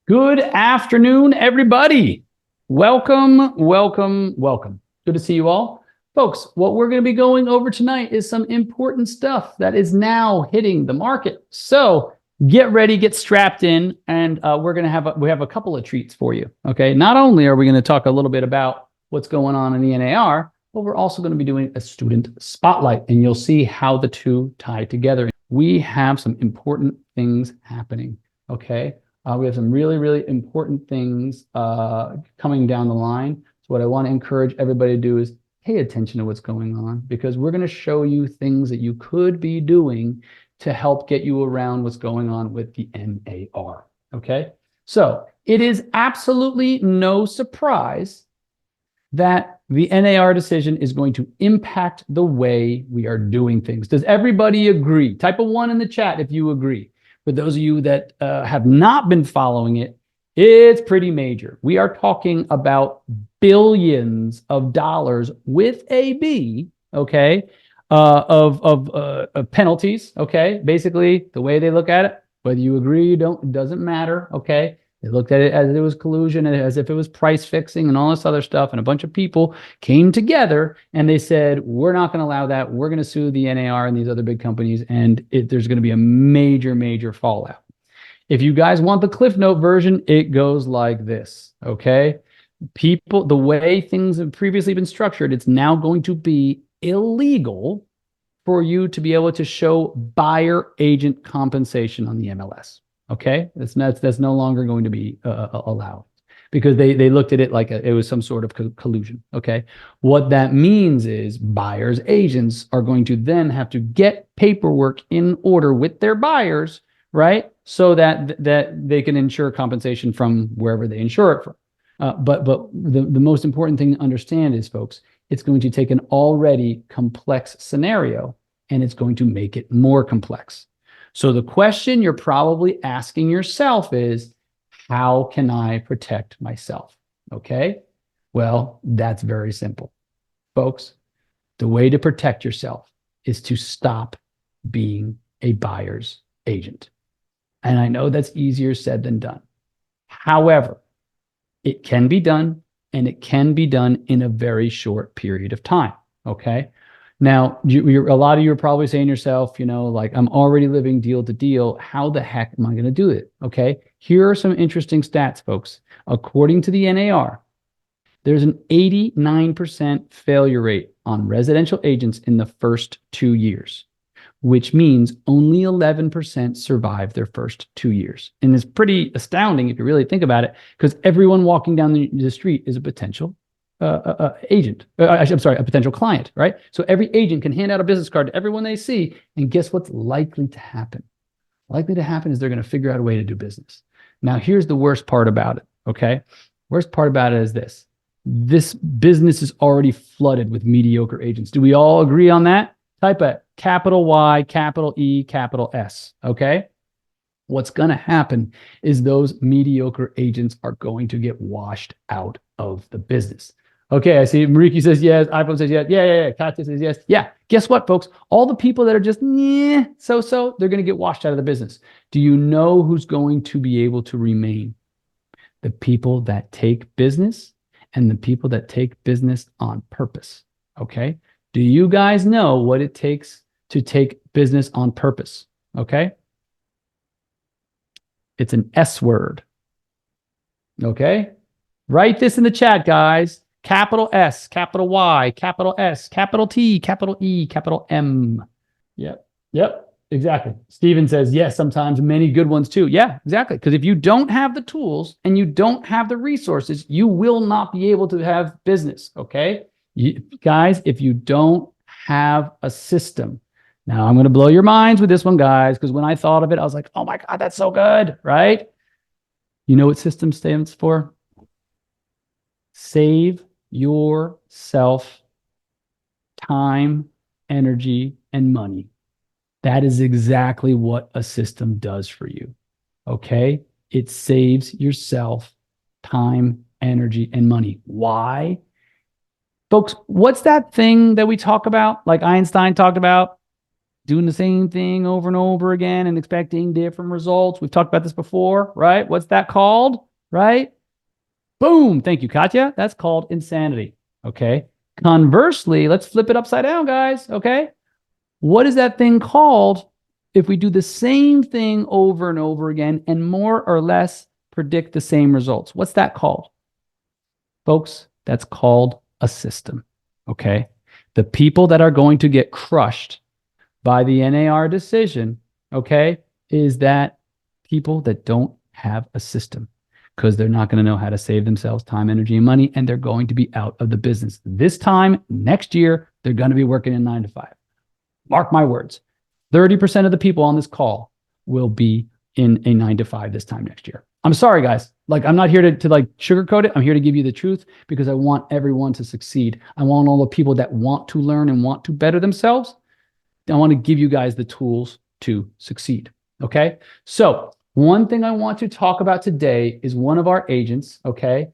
Good afternoon, everybody. Welcome, welcome, welcome. Good to see you all. Folks, what we're going to be going over tonight is some important stuff that is now hitting the market. So get ready, get strapped in, and we have a couple of treats for you. Okay. Not only are we going to talk a little bit about what's going on in the NAR, but we're also going to be doing a student spotlight, and you'll see how the two tie together. We have some important things happening. Okay. We have some really, really important things coming down the line. So what I want to encourage everybody to do is pay attention to what's going on, because we're going to show you things that you could be doing to help get you around what's going on with the NAR. Okay. So it is absolutely no surprise that the NAR decision is going to impact the way we are doing things. Does everybody agree? Type a 1 in the chat if you agree. For those of you that have not been following it, it's pretty major. We are talking about billions of dollars with a B, okay, of penalties, okay? Basically, the way they look at it, whether you agree or don't, it doesn't matter, okay? They looked at it as it was collusion and as if it was price fixing and all this other stuff. And a bunch of people came together and they said, we're not going to allow that. We're going to sue the NAR and these other big companies. And there's going to be a major, major fallout. If you guys want the Cliff Note version, it goes like this. Okay. People, the way things have previously been structured, it's now going to be illegal for you to be able to show buyer agent compensation on the MLS. Okay, that's no longer going to be allowed, because they looked at it like it was some sort of collusion. Okay, what that means is buyers agents are going to then have to get paperwork in order with their buyers, right? So that they can ensure compensation from wherever they insure it from. But the most important thing to understand is, folks, it's going to take an already complex scenario and it's going to make it more complex. So the question you're probably asking yourself is, how can I protect myself? Okay, well, that's very simple. Folks, the way to protect yourself is to stop being a buyer's agent. And I know that's easier said than done. However, it can be done, and it can be done in a very short period of time. Okay. Now, a lot of you are probably saying to yourself, like, I'm already living deal to deal. How the heck am I going to do it? Okay. Here are some interesting stats, folks. According to the NAR, there's an 89% failure rate on residential agents in the first 2 years, which means only 11% survive their first 2 years. And it's pretty astounding if you really think about it, because everyone walking down the street is a potential agent. I'm sorry, a potential client, right? So every agent can hand out a business card to everyone they see, and guess what's likely to happen? Likely to happen is they're going to figure out a way to do business. Now, here's the worst part about it, okay? Worst part about it is this. This business is already flooded with mediocre agents. Do we all agree on that? Type a capital Y, capital E, capital S, okay? What's going to happen is those mediocre agents are going to get washed out of the business. Okay, I see Mariki says yes, iPhone says yes, yeah. Katya says yes. Yeah, guess what, folks? All the people that are just so, they're going to get washed out of the business. Do you know who's going to be able to remain? The people that take business, and the people that take business on purpose, okay? Do you guys know what it takes to take business on purpose? Okay. It's an S word. Okay. Write this in the chat, guys. Capital S, capital Y, capital S, capital T, capital E, capital M. Yep. Exactly. Steven says, yes, sometimes many good ones too. Yeah, exactly. Because if you don't have the tools and you don't have the resources, you will not be able to have business. Okay. Guys, if you don't have a system, now I'm going to blow your minds with this one, guys, because when I thought of it, I was like, oh my God, that's so good, right? You know what system stands for? Save yourself time, energy, and money. That is exactly what a system does for you, okay? It saves yourself time, energy, and money. Why? Folks, what's that thing that we talk about, like Einstein talked about? doing the same thing over and over again and expecting different results. We've talked about this before, right? What's that called, right? Boom. Thank you, Katya. That's called insanity. Okay. Conversely, let's flip it upside down, guys. Okay. What is that thing called if we do the same thing over and over again and more or less predict the same results? What's that called? Folks, that's called a system. Okay. The people that are going to get crushed by the NAR decision, okay, is that people that don't have a system, because they're not going to know how to save themselves time, energy, and money, and they're going to be out of the business. This time next year, they're going to be working in 9 to 5. Mark my words. 30% of the people on this call will be in a 9 to 5 this time next year. I'm sorry, guys. Like, I'm not here to like sugarcoat it. I'm here to give you the truth because I want everyone to succeed. I want all the people that want to learn and want to better themselves. I want to give you guys the tools to succeed. Okay. So one thing I want to talk about today is one of our agents. Okay.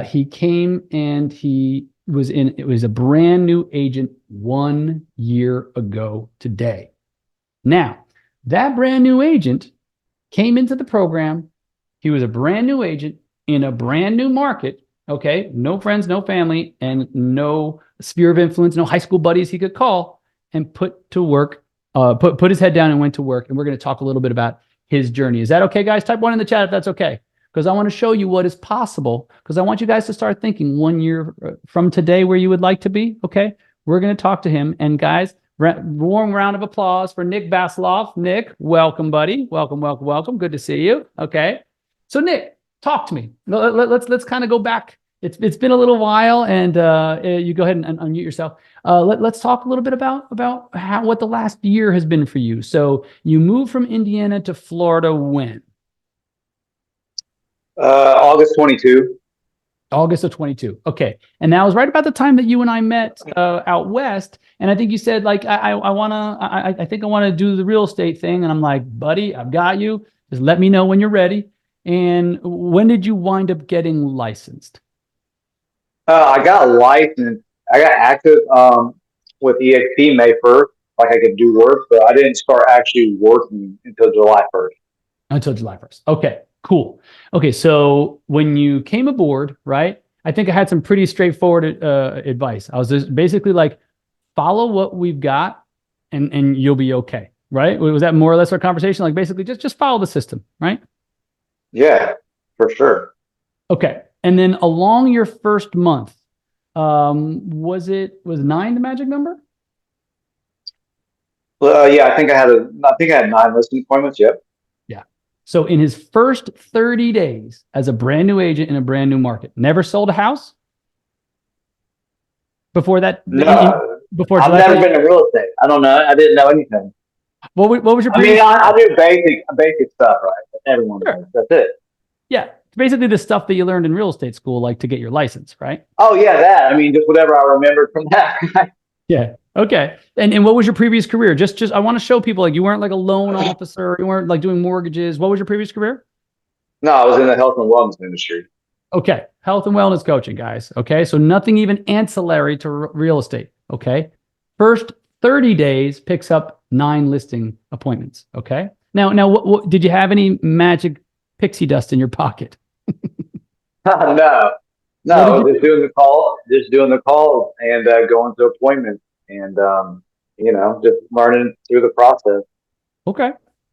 He came and it was a brand new agent 1 year ago today. Now, that brand new agent came into the program. He was a brand new agent in a brand new market. Okay. No friends, no family, and no sphere of influence, no high school buddies he could call, and put to work, put his head down and went to work. And we're going to talk a little bit about his journey. Is that okay, guys? Type 1 in the chat if that's okay. Because I want to show you what is possible. Because I want you guys to start thinking 1 year from today where you would like to be. Okay. We're going to talk to him. And guys, warm round of applause for Nick Basiloff. Nick, welcome, buddy. Welcome, welcome, welcome. Good to see you. Okay. So Nick, talk to me. Let's kind of go back. It's been a little while, and you go ahead and unmute yourself. Let's talk a little bit about what the last year has been for you. So you moved from Indiana to Florida when? August 22. August of 22. Okay. And that was right about the time that you and I met out west. And I think you said, like, I think I want to do the real estate thing. And I'm like, buddy, I've got you. Just let me know when you're ready. And when did you wind up getting licensed? I got licensed. I got active with EXP May 1st. Like, I could do work, but I didn't start actually working until July 1st. Until July 1st. Okay, cool. Okay, so when you came aboard, right, I think I had some pretty straightforward advice. I was just basically like, follow what we've got and you'll be okay, right? Was that more or less our conversation? Like, basically just follow the system, right? Yeah, for sure. Okay. And then along your first month, was 9 the magic number? Yeah, I think I had 9 listing appointments. Yep. Yeah. So in his first 30 days as a brand new agent in a brand new market, never sold a house before that? No, before I've never been in real estate. I don't know. I didn't know anything. What was your previous? I do basic stuff, right? Everyone does. That's it. Yeah. It's basically the stuff that you learned in real estate school, like to get your license, right? Oh yeah, that. I mean, just whatever I remembered from that. Yeah. Okay. And what was your previous career? Just I want to show people, like, you weren't like a loan officer, you weren't like doing mortgages. What was your previous career? No, I was in the health and wellness industry. Okay. Health and wellness coaching, guys. Okay. So nothing even ancillary to real estate. Okay. First 30 days picks up 9 listing appointments. Okay. Now, what did you have any magic pixie dust in your pocket? No, just doing the calls and going to appointments and, just learning through the process. Okay.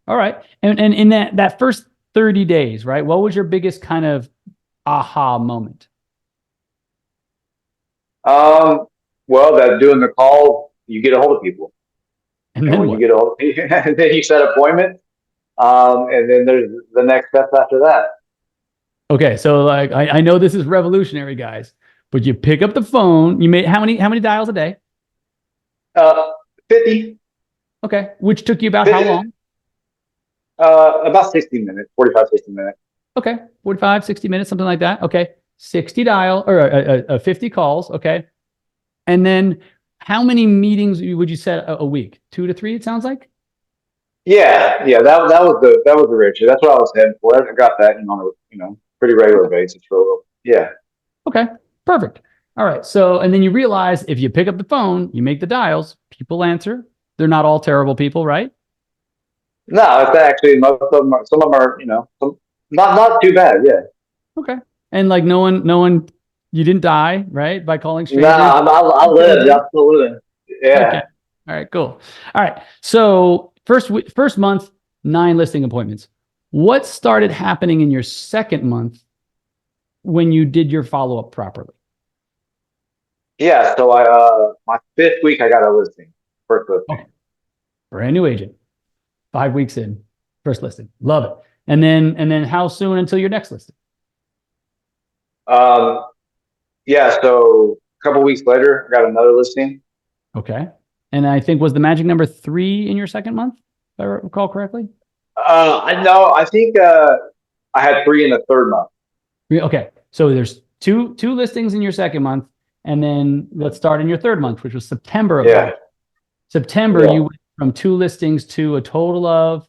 All right. And in that first 30 days, right, what was your biggest kind of aha moment? Well, that doing the calls, you get a hold of people. And when you get a hold of people, then you set appointments. And then there's the next steps after that. Okay, so like I know this is revolutionary, guys, but you pick up the phone. You made how many dials a day? 50. Okay, which took you about 50. How long? About 60 minutes, 45, 60 minutes. Okay, 45, 60 minutes, something like that. Okay, 60 dial or 50 calls. Okay, and then how many meetings would you set a week? 2 to 3, it sounds like. Yeah, that was the ratio. That's what I was heading for. I got that on a pretty regular basis for a little. Yeah. Okay, perfect. All right. So, and then you realize if you pick up the phone, you make the dials, people answer, they're not all terrible people, right? No, it's actually most of them. Some of them are, not too bad. Yeah. Okay. And like no one, you didn't die, right? By calling No, strangers. I lived. Absolutely. Okay. Yeah. All right, cool. All right. So first month, 9 listing appointments. What started happening in your second month when you did your follow-up properly? Yeah. So my 5th week, I got a listing, first listing. Okay. Brand new agent, 5 weeks in, first listing. Love it. And then how soon until your next listing? Yeah. So a couple weeks later, I got another listing. Okay. And I think was the magic number 3 in your second month, if I recall correctly? I know. I think I had 3 in the third month. Okay. So there's two listings in your second month, and then let's start in your third month, which was September of Yeah. that. September, Yeah. you went from 2 listings to a total of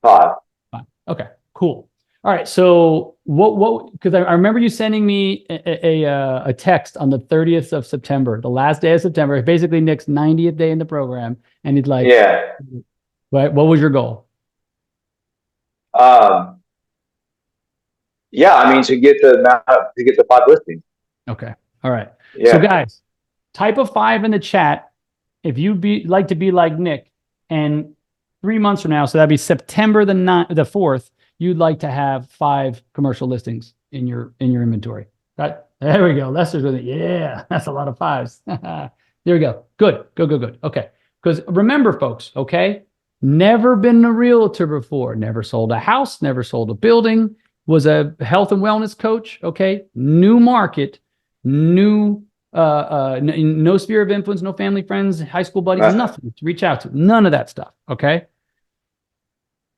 5. 5. Okay, cool. All right. So what? Because I remember you sending me a text on the 30th of September, the last day of September, basically Nick's 90th day in the program, and he'd like, Yeah. what was your goal? Um, yeah. I mean, to get the 5 listings. Okay. All right. So Yeah. guys, type a 5 in the chat if you'd like to be like Nick, and 3 months from now, so that'd be September the 4th, you'd like to have 5 commercial listings in your inventory. There we go. Lester's with it. Yeah, that's a lot of 5s. There we go. Good. Okay. Because remember, folks, okay, never been a realtor before, never sold a house, never sold a building, was a health and wellness coach. Okay, new market, new no sphere of influence, no family, friends, high school buddies, nothing to reach out to, none of that stuff. Okay.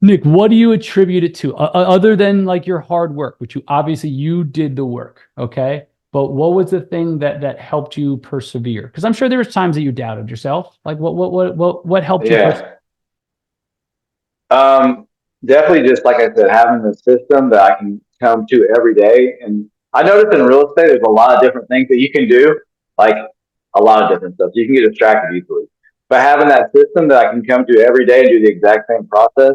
Nick, what do you attribute it to other than like your hard work, which you did the work. Okay. But what was the thing that helped you persevere? Because I'm sure there was times that you doubted yourself. Like what helped you persevere? Definitely just like I said, having the system that I can come to every day. And I noticed in real estate, there's a lot of different things that you can do, like a lot of different stuff. So you can get distracted easily. But having that system that I can come to every day and do the exact same process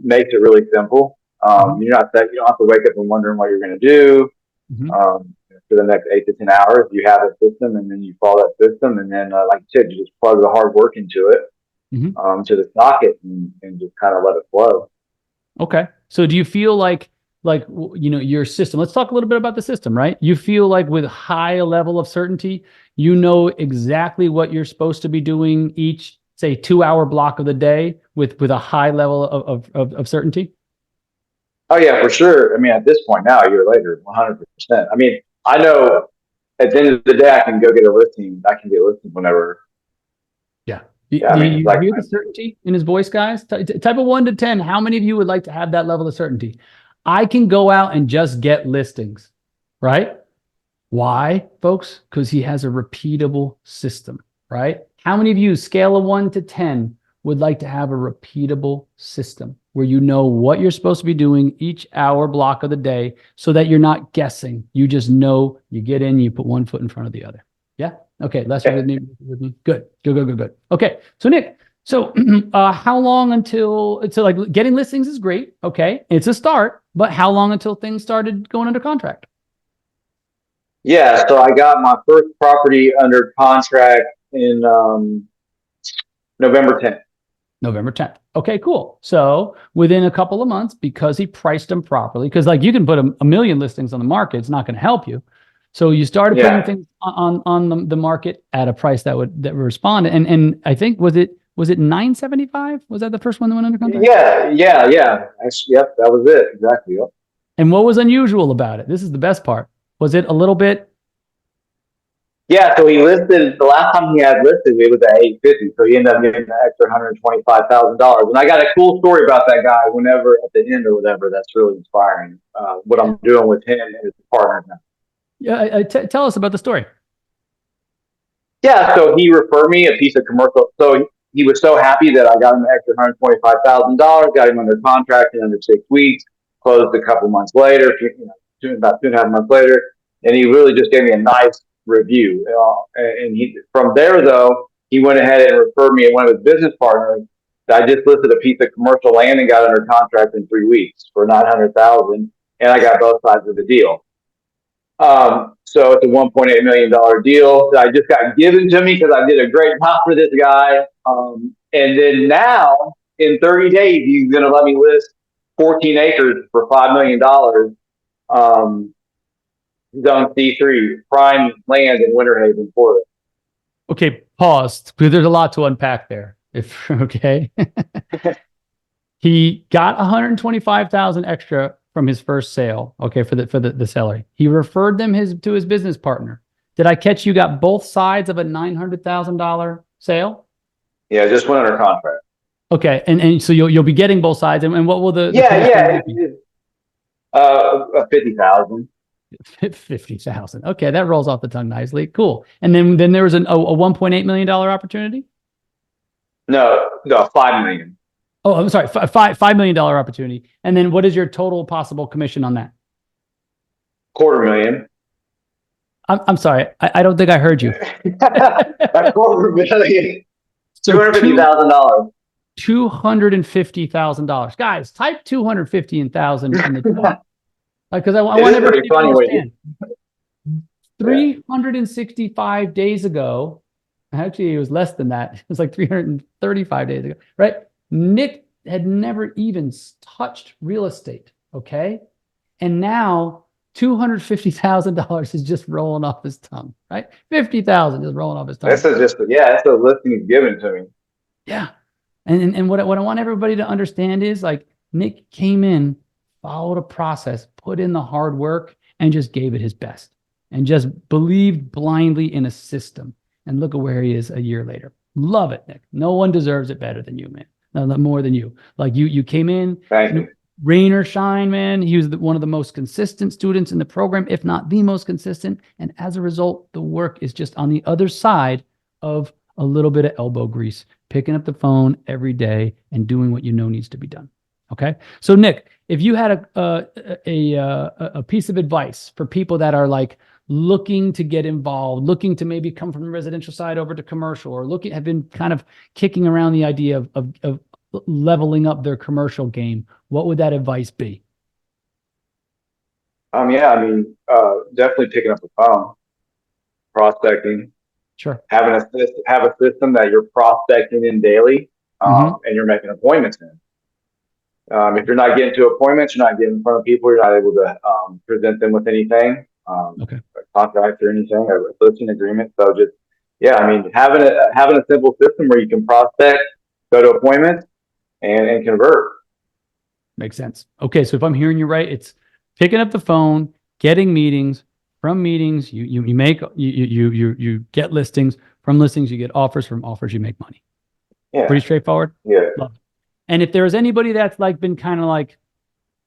makes it really simple. You don't have to wake up and wondering what you're going to do for the next 8 to 10 hours. You have a system, and then you follow that system, and then like you said, you just plug the hard work into it. To the socket and just kind of let it flow. Okay. So do you feel like your system, let's talk a little bit about the system, right? You feel like with high level of certainty, you know exactly what you're supposed to be doing each, say, 2-hour block of the day with a high level of certainty? Oh yeah, for sure. I mean, at this point now, a year later, 100%. I mean, I know at the end of the day, I can go get a listing. I can get listings whenever. Yeah. Yeah, Do you hear the certainty in his voice, guys? Type of 1 to 10. How many of you would like to have that level of certainty? I can go out and just get listings, right? Why, folks? Because he has a repeatable system, right? How many of you, scale of 1 to 10, would like to have a repeatable system where you know what you're supposed to be doing each hour block of the day so that you're not guessing? You just know, you get in, you put one foot in front of the other. Yeah. Okay. Lester with me. Good. Okay. So Nick, how long until like getting listings is great. Okay. It's a start, but how long until things started going under contract? Yeah. So I got my first property under contract in November 10th. November 10th. Okay, cool. So within a couple of months, because he priced them properly, because like you can put a million listings on the market, it's not going to help you. So you started putting things on the market at a price that would respond. And I think was it 975? Was that the first one that went under contract? Yeah. Yep, that was it. Exactly. Yep. And what was unusual about it? This is the best part. Was it a little bit? Yeah, so he listed, the last time he had listed, it was at 850. So he ended up getting an extra $125,000. And I got a cool story about that guy whenever at the end or whatever. That's really inspiring. What I'm doing with him and his partner now. Yeah, tell us about the story. Yeah, so he referred me a piece of commercial. So he was so happy that I got him an extra $125,000, got him under contract in under 6 weeks, closed a couple months later, about 2.5 months later. And he really just gave me a nice review. And he, from there, though, he went ahead and referred me to one of his business partners. I just listed a piece of commercial land and got under contract in 3 weeks for 900,000, and I got both sides of the deal. So it's a $1.8 million deal that I just got given to me because I did a great job for this guy. And then now in 30 days, he's going to let me list 14 acres for $5 million. Zone C3, prime land in Winter Haven, Florida. Okay, pause, because there's a lot to unpack there. If okay. He got 125,000 extra from his first sale, okay, for the seller. He referred them to his business partner. Did I catch you got both sides of a $900,000 sale? Yeah, just went under contract. Okay, and so you'll be getting both sides, and what will the 50,000. 50,000. Okay, that rolls off the tongue nicely. Cool. And then there was a $1.8 million opportunity. No, 5 million. Oh, I'm sorry, $5 million opportunity. And then what is your total possible commission on that? $250,000. I'm sorry, I don't think I heard you. A $250,000. So $250,000. $250,000. Guys, type 250 and 1,000 in the chat. Because I want everybody to understand. 365 days ago, actually it was less than that. It was like 335 days ago, right? Nick had never even touched real estate, okay? And now $250,000 is just rolling off his tongue, right? 50,000 is rolling off his tongue. That's a listing he's given to me. Yeah. And what I want everybody to understand is, like, Nick came in, followed a process, put in the hard work, and just gave it his best, and just believed blindly in a system. And look at where he is a year later. Love it, Nick. No one deserves it better than you, man. No, more than you. Like you came in, Thank you. Rain or shine, man. He was one of the most consistent students in the program, if not the most consistent. And as a result, the work is just on the other side of a little bit of elbow grease, picking up the phone every day and doing what you know needs to be done. Okay. So Nick, if you had a piece of advice for people that are like looking to get involved, looking to maybe come from the residential side over to commercial, or have been kind of kicking around the idea of leveling up their commercial game, what would that advice be? Definitely picking up the phone, prospecting. Sure. Have a system that you're prospecting in daily, and you're making appointments in. If you're not getting to appointments, you're not getting in front of people, you're not able to present them with anything, contract or anything, a listing agreement. So just, having a simple system where you can prospect, go to appointments, and convert. Makes sense. Okay, so if I'm hearing you right, it's picking up the phone, getting meetings. From meetings, you get listings. From listings, you get offers. From offers, you make money. Yeah. Pretty straightforward. Yeah. And if there's anybody that's like been kind of like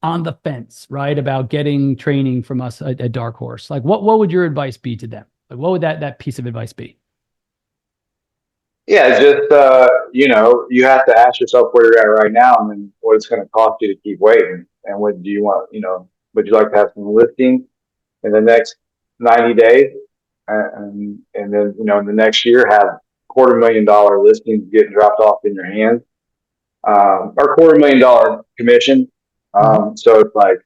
on the fence, right, about getting training from us at Dark Horse, like what would your advice be to them? Like what would that piece of advice be? Yeah, just you have to ask yourself where you're at right now, and then what it's going to cost you to keep waiting, and what do you want? Would you like to have some listings in the next 90 days, and then in the next year have $250,000 listings getting dropped off in your hands, or $250,000 commission. So it's like,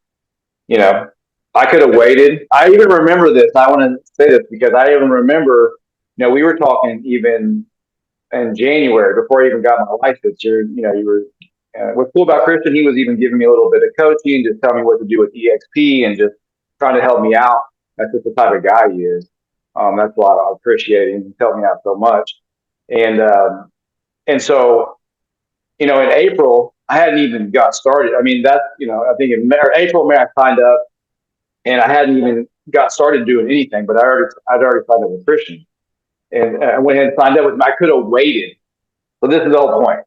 I could have waited. I even remember this. I want to say this because I even remember, we were talking even in January before I even got my license. What's cool about Christian, he was even giving me a little bit of coaching, just telling me what to do with EXP and just trying to help me out. That's just the type of guy he is. That's why I appreciate him. He's helped me out so much. And so, in April, I hadn't even got started. I mean, I think in April, May, I signed up, and I hadn't even got started doing anything, but I'd already signed up with Christian. And I went ahead and signed up with him. I could have waited. So this is the whole point.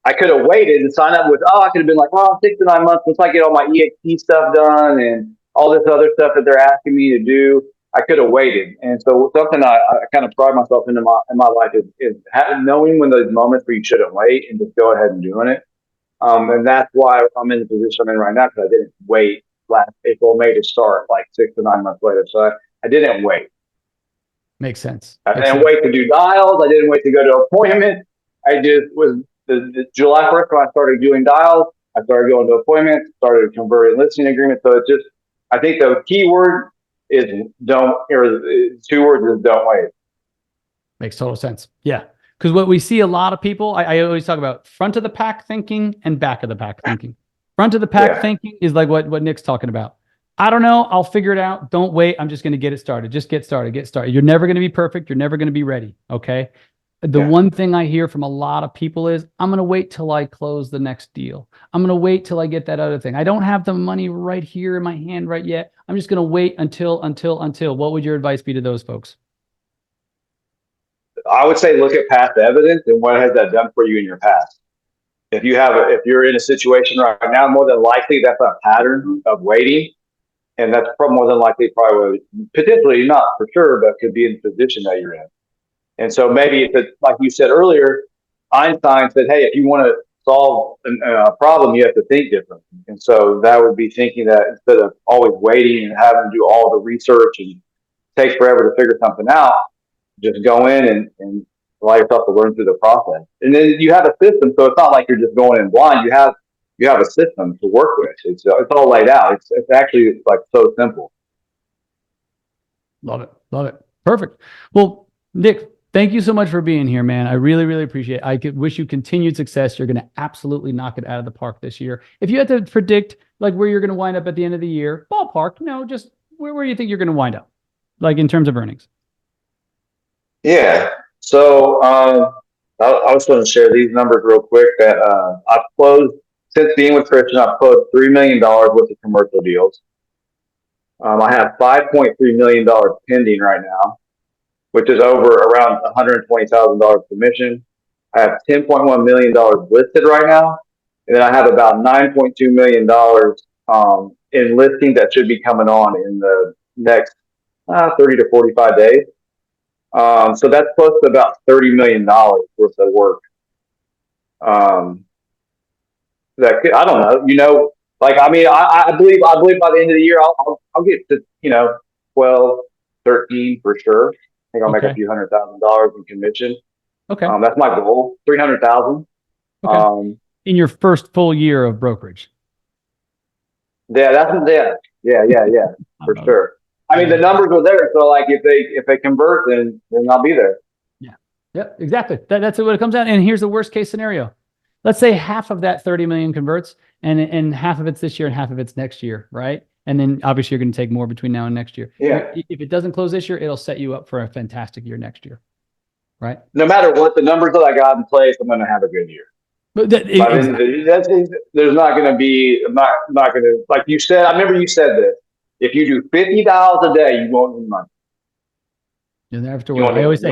I could have waited and signed up with, I could have been like, 6 to 9 months once I get all my EXP stuff done and all this other stuff that they're asking me to do. I could have waited. And so something I kind of pride myself in my life is knowing when those moments where you shouldn't wait and just go ahead and doing it. And that's why I'm in the position I'm in right now, because I didn't wait last April, May to start like 6 to 9 months later. So I didn't wait. Makes sense. I Makes didn't sense. wait to do dials. I didn't wait to go to appointments. I just was the July 1st when I started doing dials. I started going to appointments, started converting listing agreements. So it's just, I think the key word is don't, or 2 words is don't wait. Makes total sense. Yeah. Because what we see a lot of people, I always talk about front of the pack thinking and back of the pack thinking. Front of the pack Yeah. thinking is like what Nick's talking about. I don't know. I'll figure it out. Don't wait. I'm just going to get it started. Just get started. Get started. You're never going to be perfect. You're never going to be ready. Okay. The Yeah. one thing I hear from a lot of people is, I'm going to wait till I close the next deal. I'm going to wait till I get that other thing. I don't have the money right here in my hand right yet. I'm just going to wait until. What would your advice be to those folks? I would say look at past evidence and what has that done for you in your past. If you're in a situation right now, more than likely that's a pattern of waiting, and that's more than likely probably potentially not for sure, but could be in the position that you're in. And so maybe if it's like you said earlier, Einstein said, "Hey, if you want to solve a problem, you have to think differently." And so that would be thinking that instead of always waiting and having to do all the research and take forever to figure something out, just go in and allow yourself to learn through the process. And then you have a system, so it's not like you're just going in blind. You have a system to work with. It's all laid out. It's actually like so simple. Love it. Love it. Perfect. Well, Nick, thank you so much for being here, man. I really, really appreciate it. I could wish you continued success. You're going to absolutely knock it out of the park this year. If you had to predict like where you're going to wind up at the end of the year, ballpark, just where you think you're going to wind up, like in terms of earnings. Yeah. So I was going to share these numbers real quick. That I've closed since being with Christian. I've closed $3 million worth of commercial deals. I have $5.3 million pending right now, which is over around $120,000 commission. I have $10.1 million listed right now, and then I have about $9.2 million in listings that should be coming on in the next 30 to 45 days. So that's close to about $30 million worth of work. I don't know, like I mean, I believe by the end of the year I'll get to 12, 13 for sure. I think I'll make a Okay. few $100,000 in commission. Okay. That's my goal, 300,000. Okay. In your first full year of brokerage. Yeah, for Uh, sure. I mean, the numbers are there, so like if they convert, then I'll be there. Yeah. Yep. Exactly. That's what it comes down. And here's the worst case scenario. Let's say half of that 30 million converts, and half of it's this year and half of it's next year, right? And then obviously you're going to take more between now and next year. Yeah. If it doesn't close this year, it'll set you up for a fantastic year next year, right? No matter what the numbers that I got in place, I'm going to have a good year. But Exactly. There's not going to be. I'm not going to, like you said. I remember you said this. If you do 50 dials a day, you won't need money. You never have to worry. I always say,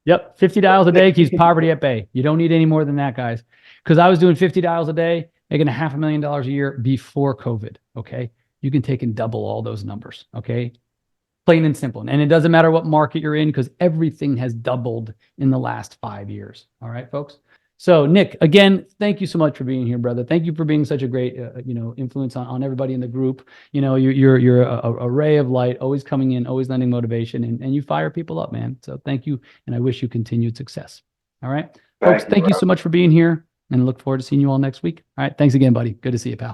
yep, 50 dials a day keeps poverty at bay. You don't need any more than that, guys. Because I was doing 50 dials a day, making $500,000 a year before COVID. Okay. You can take and double all those numbers. Okay. Plain and simple. And it doesn't matter what market you're in because everything has doubled in the last 5 years. All right, folks. So Nick, again, thank you so much for being here, brother. Thank you for being such a great, influence on everybody in the group. You're a ray of light, always coming in, always lending motivation, and you fire people up, man. So thank you, and I wish you continued success. All right, folks, thank you so much for being here, and look forward to seeing you all next week. All right, thanks again, buddy. Good to see you, pal.